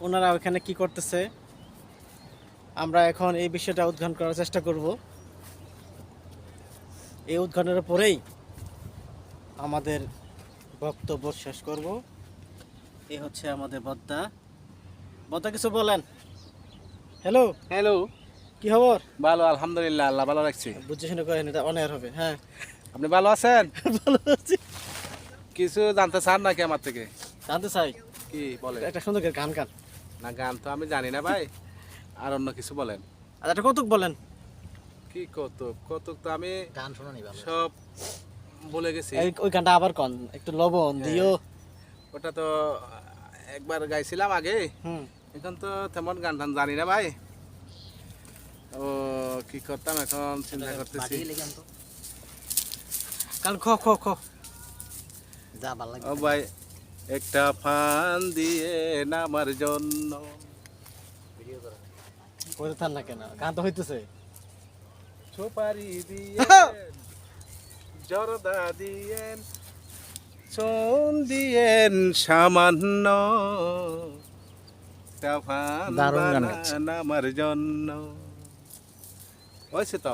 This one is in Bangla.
ওনারা ওখানে কি করতেছে আমরা এখন এই বিষয়টা উদ্ঘাটন করার চেষ্টা করব। এই উদ্ঘাটনের পরেই আমাদের বক্তব্য শেষ করব। এই হচ্ছে আমাদের বদ্দা। বদ্দা কিছু বলেন। হ্যালো, হ্যালো, কি খবর? ভালো আলহামদুলিল্লাহ, আল্লাহ ভালো রাখছি। বুঝে শুনে করেন, এটা অনেক হবে। হ্যাঁ, আপনি ভালো আছেন? ভালো আছি। কিছু জানতে চান নাকি আমার থেকে? জানতে চাই কি বলেন? একটা সুন্দর করে গান গান। না, গান তো আমি জানি না ভাই, আর অন্য কিছু বলেন। আর একটা কৌতুক বলেন। কি কৌতুক? কৌতুক তো আমি গান শোনানি ভালো। সব বলে গেছি। ওই গানটা আবার কন, একটু লবণ দিও। ওটা তো একবার গাইছিলাম আগে, হুম, এখন তো তেমন গান টান জানি না ভাই। ও কি করতাম এখন চিন্তা করতেছি। গান খ খ খ যা ভালো লাগে। ও ভাই, একটা ফান দিয়ে নামার জন্য কইতে থান না কেন, গান তো হইতেছে। সুপারি দিয়ে জর্দা দিয়েন, চুন দিয়েন সামান্য, একটা ফান দারুণ গান গাইছে। বানান আমার জন্য। হয়েছে তো।